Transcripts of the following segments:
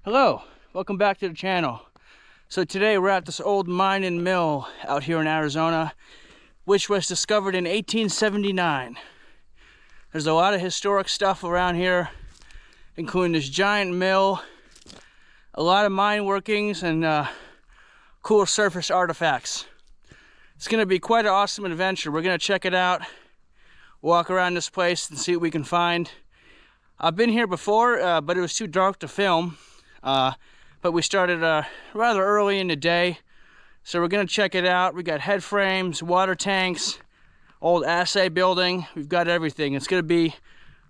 Hello, welcome back to the channel. So today we're at this old mine and mill out here in Arizona, which was discovered in 1879. There's a lot of historic stuff around here, including this giant mill, a lot of mine workings, and cool surface artifacts. It's going to be quite an awesome adventure. We're going to check it out, walk around this place and see what we can find. I've been here before, but it was too dark to film. But we started rather early in the day, so we're going to check it out. We got head frames, water tanks, old assay building. We've got everything. It's going to be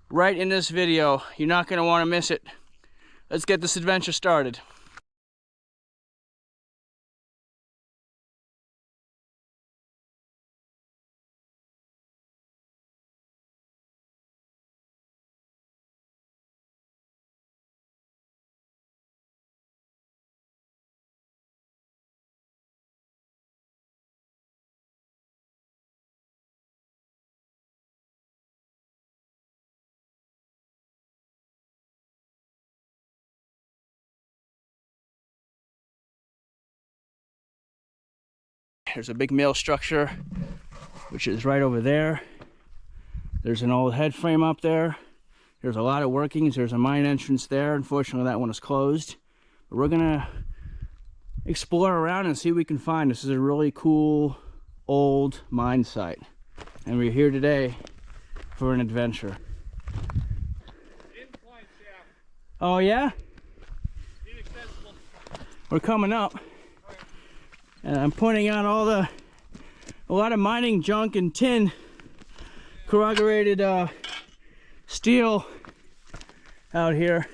right in this video. You're not going to want to miss it. Let's get this adventure started. There's a big mill structure, which is right over there. There's an old head frame up there. There's a lot of workings. There's a mine entrance there. Unfortunately, that one is closed. But we're gonna explore around and see what we can find. This is a really cool old mine site, and we're here today for an adventure. Incline shaft. Oh yeah? Inaccessible. We're coming up. And I'm pointing out a lot of mining junk and tin, corrugated steel out here.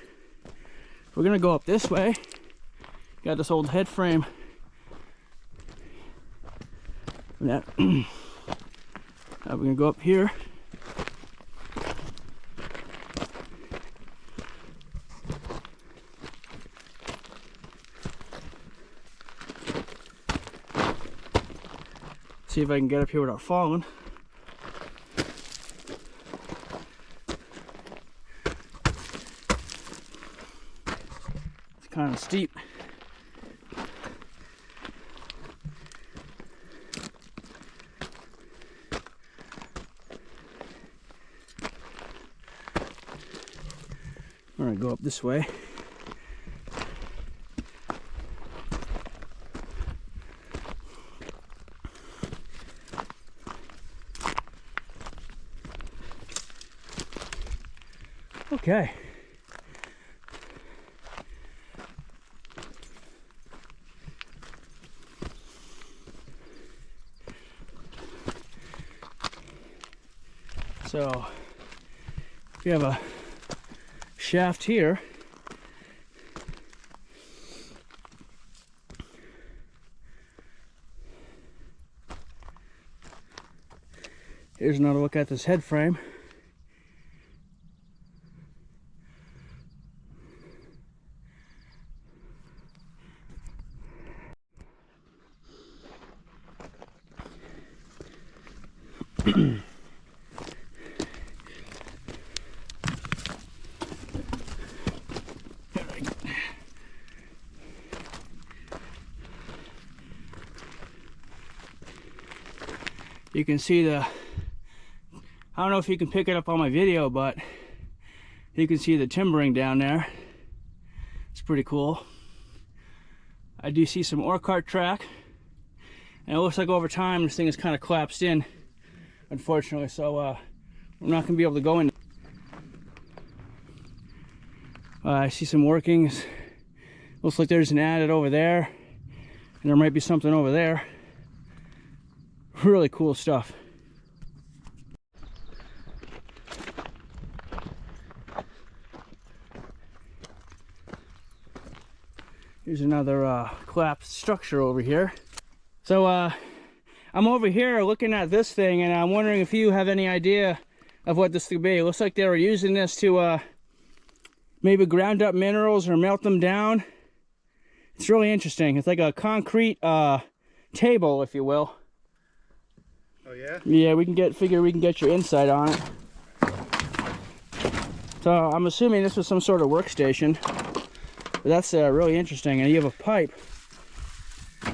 We're gonna go up this way. Got this old head frame. Now we're gonna go up here. See if I can get up here without falling. It's kind of steep. We're gonna go up this way. Okay. So we have a shaft here. Here's another look at this head frame. You can see I don't know if you can pick it up on my video, but you can see the timbering down there. It's pretty cool. I do see some ore cart track, and it looks like over time this thing is kind of collapsed in, unfortunately, so we're not going to be able to go in. I see some workings. Looks like there's an adit over there, and there might be something over there. Really cool stuff. Here's another collapsed structure over here. So I'm over here looking at this thing, and I'm wondering if you have any idea of what this could be. It looks like they were using this to maybe ground up minerals or melt them down. It's really interesting. It's like a concrete table, if you will. Oh yeah? Yeah, figure we can get your insight on it. So I'm assuming this was some sort of workstation. But that's really interesting. And you have a pipe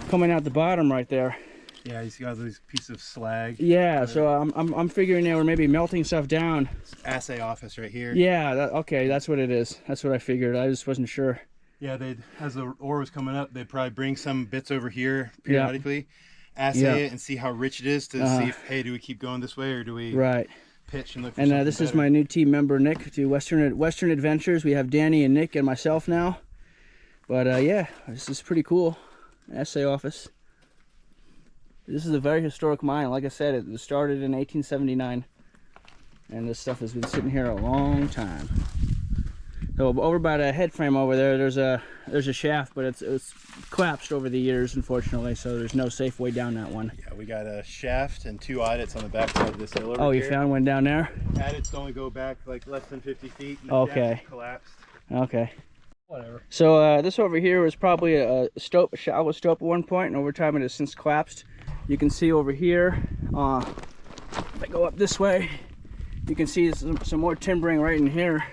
coming out the bottom right there. Yeah, he's got these pieces of slag. Yeah, so I'm figuring they were maybe melting stuff down. Assay office right here. Yeah, okay, that's what it is. That's what I figured. I just wasn't sure. Yeah, as the ore was coming up, they'd probably bring some bits over here periodically, assay it, and see how rich it is to see if, hey, do we keep going this way or do we pitch and look for something this better? is my new team member, Nick, to Western Adventures. We have Danny and Nick and myself now. But yeah, this is pretty cool. Assay office. This is a very historic mine. Like I said, it was started in 1879. And this stuff has been sitting here a long time. So over by the headframe over there, there's a shaft, but it's collapsed over the years, unfortunately. So there's no safe way down that one. Yeah, we got a shaft and 2 adits on the back side of this hill over Oh, you here. found one down there? Adits only go back like less than 50 feet. And the Okay. shaft collapsed. Okay. Whatever. So this over here was probably a shallow stope at one point, and over time it has since collapsed. You can see over here, if I go up this way, you can see some more timbering right in here.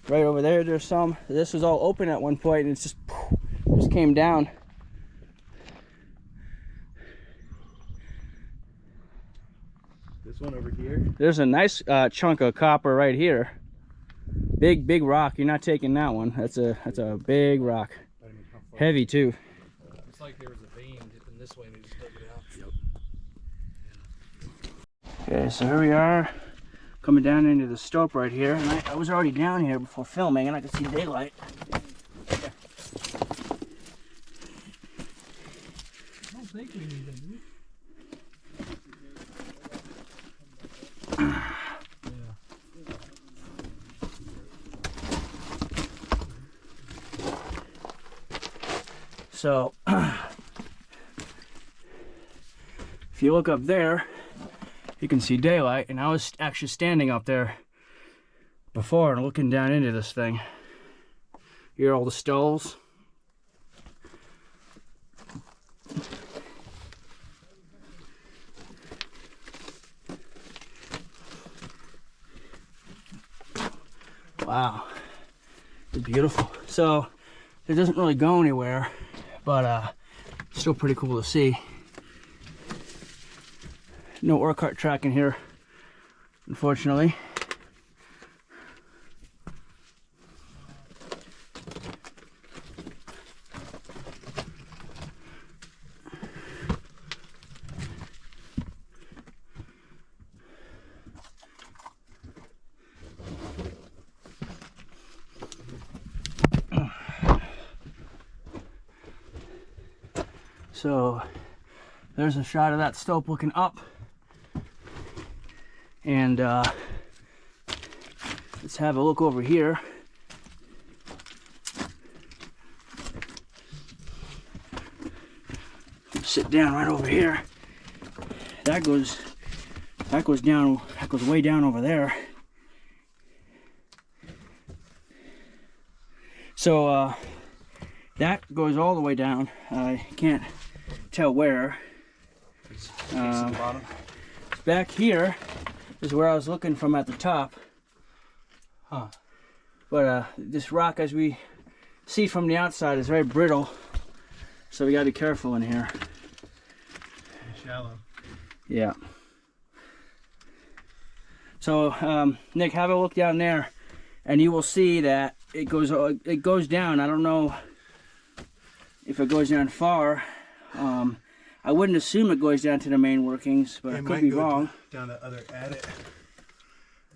Right over there, there's some. This was all open at one point, and it's just came down. This one over here. There's a nice chunk of copper right here. Big rock. You're not taking that one. That's a big rock. Heavy too. It's like there was a vein dipping this way and they just dug it out. Yep. Okay, so here we are, coming down into the stope right here, and I was already down here before filming, and I could see daylight. I don't think we need them. So, if you look up there, you can see daylight, and I was actually standing up there before and looking down into this thing. Here are all the stalls. Wow, it's beautiful. So it doesn't really go anywhere, but still pretty cool to see. No ore cart track in here, unfortunately. So there's a shot of that stope looking up, and let's have a look over here. Sit down right over here. That goes down. That goes way down over there. So that goes all the way down. I can't tell where. Back here is where I was looking from at the top. Huh. But this rock, as we see from the outside, is very brittle. So we gotta be careful in here. Shallow. Yeah. So Nick, have a look down there, and you will see that it goes down. I don't know if it goes down far. I wouldn't assume it goes down to the main workings, but I could be wrong. Down the other adit.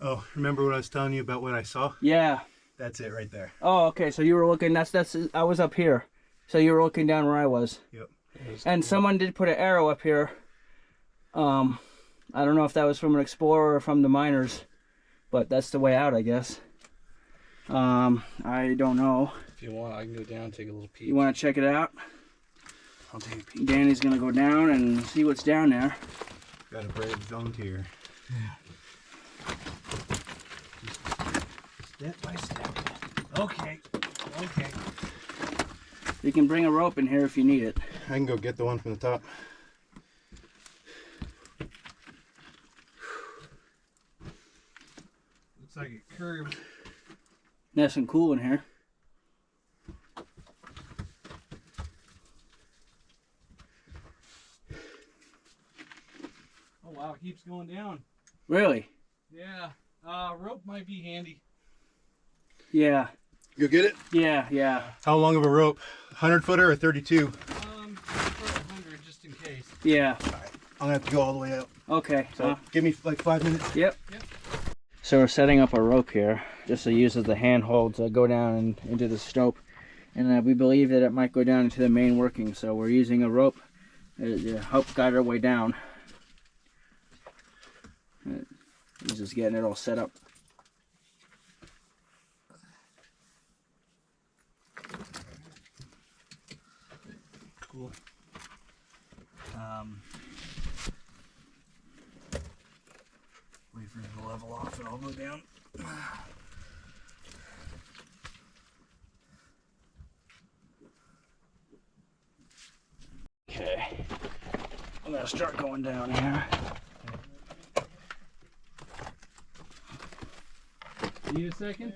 Oh, remember what I was telling you about what I saw? Yeah. That's it right there. Oh, okay. So you were looking. I was up here. So you were looking down where I was. Yep. And someone did put an arrow up here. I don't know if that was from an explorer or from the miners, but that's the way out, I guess. I don't know. If you want, I can go down and take a little peek. You want to check it out? I'll take a peek. Danny's gonna go down and see what's down there. Got a brave zone here. Step by step. Okay. Okay. You can bring a rope in here if you need it. I can go get the one from the top. Looks like it curves. Nice and cool in here. Oh wow, it keeps going down. Really? Yeah. Rope might be handy. Yeah. You'll get it? Yeah, yeah. How long of a rope? 100 footer or 32? Throw 100 just in case. Yeah. All right. I'm gonna have to go all the way out. Okay. So give me like 5 minutes. Yep. So we're setting up a rope here, just to use as the handhold to go down and into the stope. And we believe that it might go down into the main working. So we're using a rope to help guide our way down. He's just getting it all set up. Cool. Wait for it to level off and I'll go down. Okay. I'm gonna start going down here. Need a second?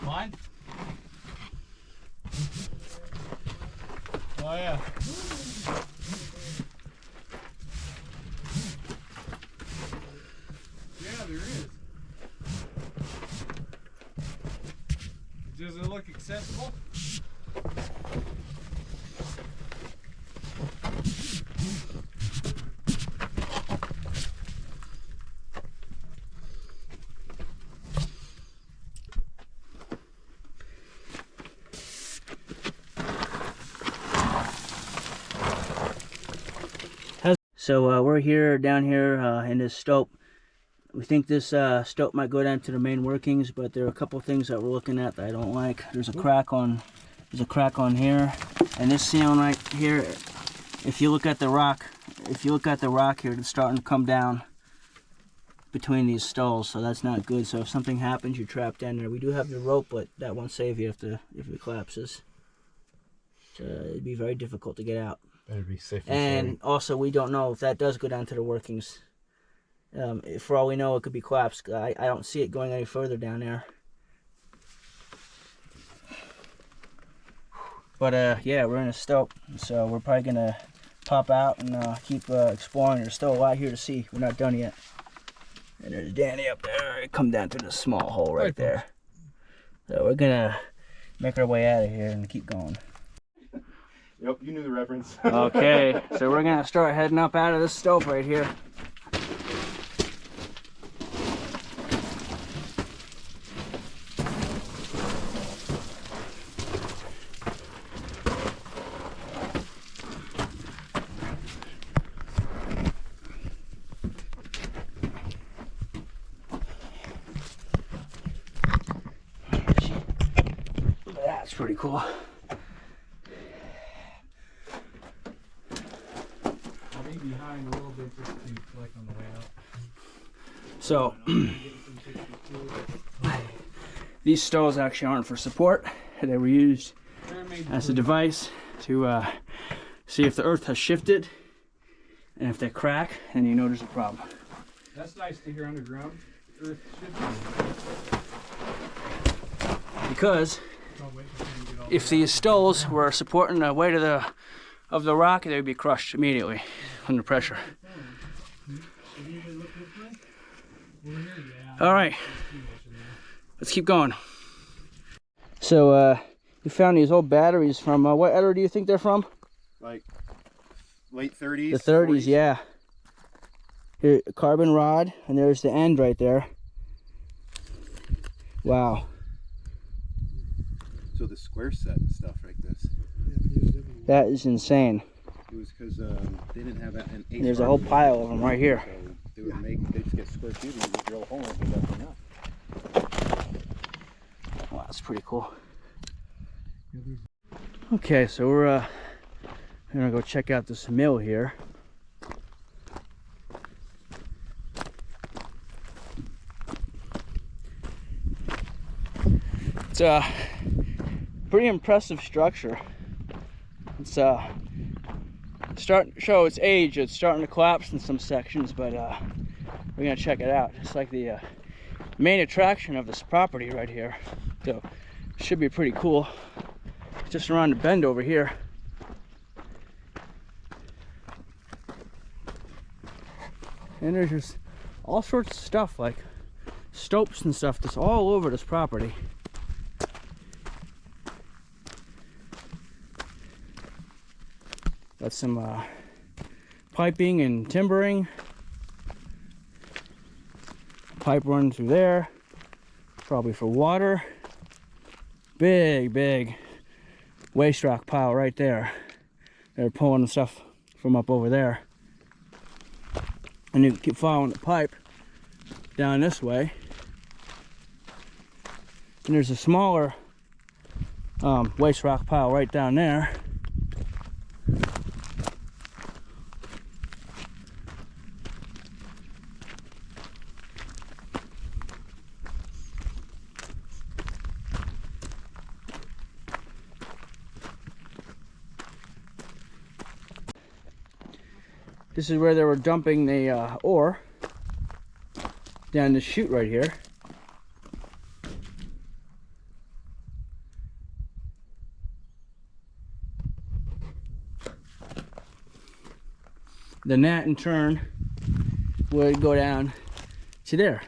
Mine? Oh yeah. Yeah, there is. Does it look accessible? So we're down here in this stope. We think this stope might go down to the main workings, but there are a couple things that we're looking at that I don't like. There's a crack on here, and this ceiling right here. If you look at the rock, here, it's starting to come down between these stalls, so that's not good. So if something happens, you're trapped in there. We do have the rope, but that won't save you if it collapses. So it'd be very difficult to get out. Better be safe And also, we don't know if that does go down to the workings. For all we know, it could be collapsed. I don't see it going any further down there. But yeah, we're in a stope, so we're probably gonna pop out and keep exploring. There's still a lot here to see. We're not done yet. And there's Danny up there. Come down to the small hole right there. So we're gonna make our way out of here and keep going. Yep, you knew the reference. Okay, so we're gonna start heading up out of this stope right here. That's pretty cool. Behind a little bit just to collect on the way up. So these stalls actually aren't for support. They were used as a device to see if the earth has shifted, and if they crack, then you know there's a problem. That's nice to hear underground. Earth shifting. Because if these stalls were supporting the weight of the rock, they would be crushed immediately under pressure. All right, let's keep going. So you found these old batteries from what era do you think they're from? Like late 30s. The 30s, 40s. yeah. Here, carbon rod, and there's the end right there. Wow. So the square set and stuff like this. That is insane. It was because they didn't have an 8. There's a whole pile of them right here. So they just get square tubing and just drill a hole and put that thing up. Wow, that's pretty cool. Okay, so we're gonna go check out this mill here. It's a pretty impressive structure. It's starting to show its age. It's starting to collapse in some sections, but we're gonna check it out. It's like the main attraction of this property right here, so it should be pretty cool. Just around the bend over here. And there's just all sorts of stuff like stopes and stuff that's all over this property. Got some piping and timbering. Pipe running through there, probably for water. Big waste rock pile right there. They're pulling the stuff from up over there. And you can keep following the pipe down this way. And there's a smaller waste rock pile right down there. This is where they were dumping the ore down this chute right here. Then that in turn would go down to there.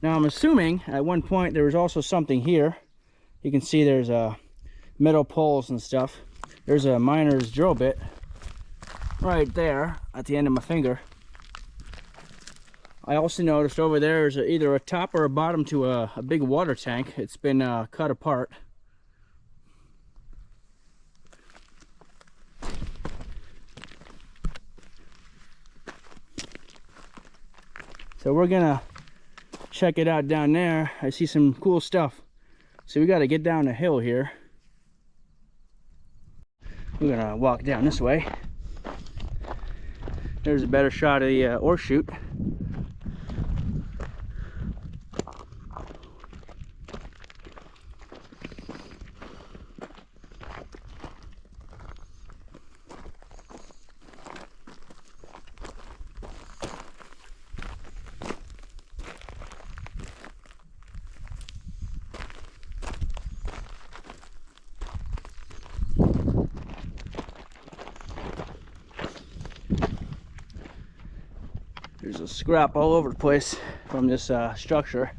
Now I'm assuming at one point there was also something here. You can see there's metal poles and stuff. There's a miner's drill bit right there at the end of my finger. I also noticed over there is either a top or a bottom to a big water tank. It's been cut apart. So we're gonna check it out down there. I see some cool stuff. So we gotta get down the hill here. We're gonna walk down this way. There's a better shot of the ore chute. There's a scrap all over the place from this structure.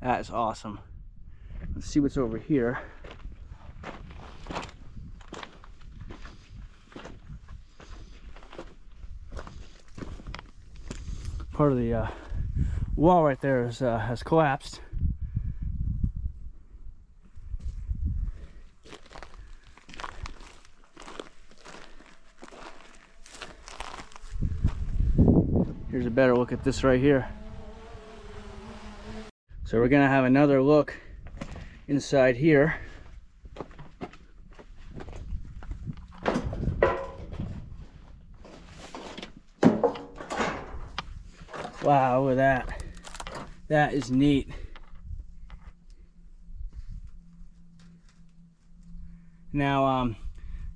That is awesome. Let's see what's over here. Part of the wall right there is, has collapsed. Here's a better look at this right here. So we're gonna have another look inside here. Wow, look at that. That is neat. Now,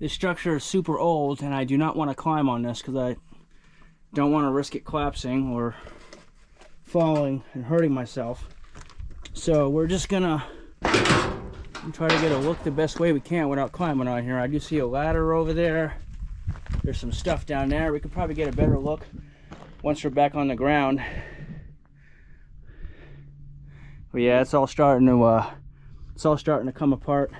this structure is super old, and I do not want to climb on this because I don't want to risk it collapsing or falling and hurting myself. So we're just gonna try to get a look the best way we can without climbing on here. I do see a ladder over there. There's some stuff down there. We could probably get a better look once we're back on the ground. But yeah, it's all starting to come apart.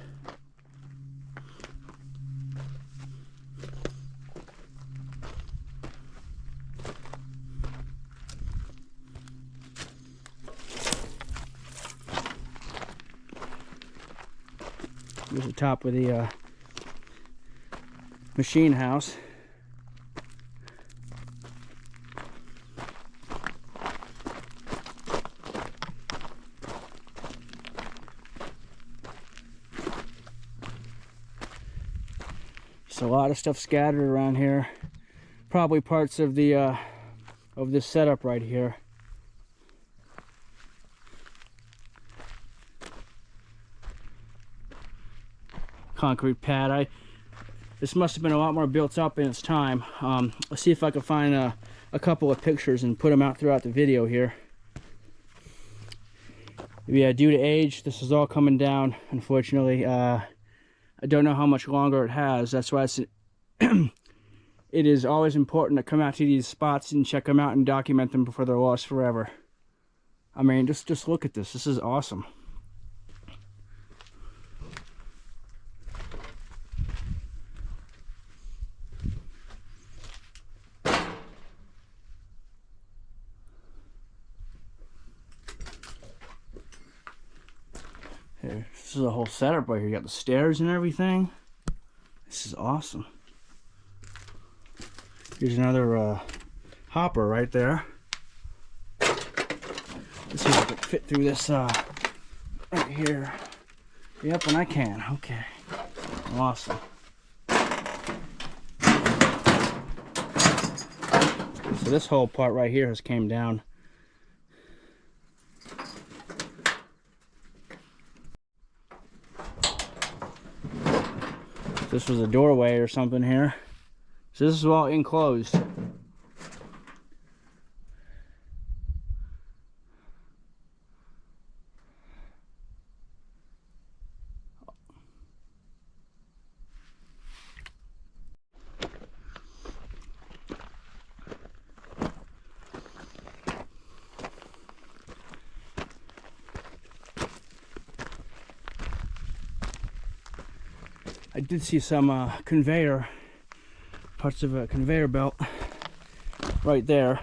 Here's the top of the machine house. There's a lot of stuff scattered around here. Probably parts of the of this setup right here. Concrete pad. This must have been a lot more built up in its time. Let's see if I can find a couple of pictures and put them out throughout the video here. Yeah, due to age, this is all coming down, unfortunately. I don't know how much longer it has. That's why it's it is always important to come out to these spots and check them out and document them before they're lost forever. I mean, just look at this. This is awesome. This is a whole setup right here. You got the stairs and everything. This is awesome. Here's another hopper right there. Let's see if I can fit through this right here. Yep, and I can. Okay. Awesome. So this whole part right here has came down. This was a doorway or something here. So this is all enclosed. I did see some conveyor, parts of a conveyor belt right there.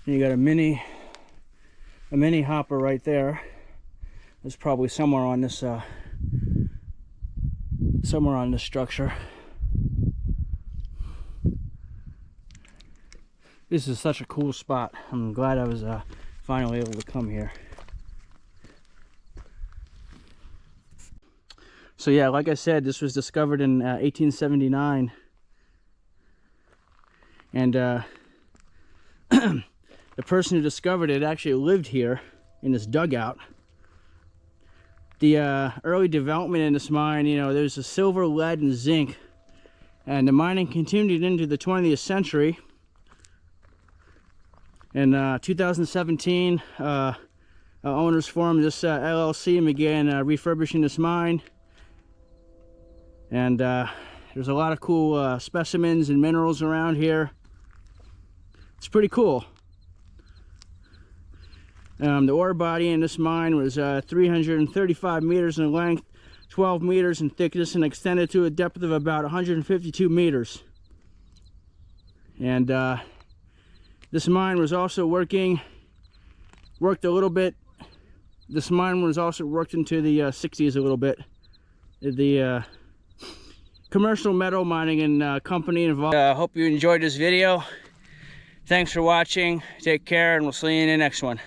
And you got a mini hopper right there. It's probably somewhere on this structure. This is such a cool spot. I'm glad I was finally able to come here. So yeah, like I said, this was discovered in 1879, and the person who discovered it actually lived here in this dugout. The early development in this mine, you know, there's a silver, lead, and zinc, and the mining continued into the 20th century. In 2017, owners formed this LLC and began refurbishing this mine. And there's a lot of cool specimens and minerals around here. It's pretty cool. The ore body in this mine was 335 meters in length, 12 meters in thickness, and extended to a depth of about 152 meters. And this mine was also worked a little bit. This mine was also worked into the 60s a little bit. The commercial metal mining and company involved. Hope you enjoyed this video. Thanks for watching. Take care, and we'll see you in the next one.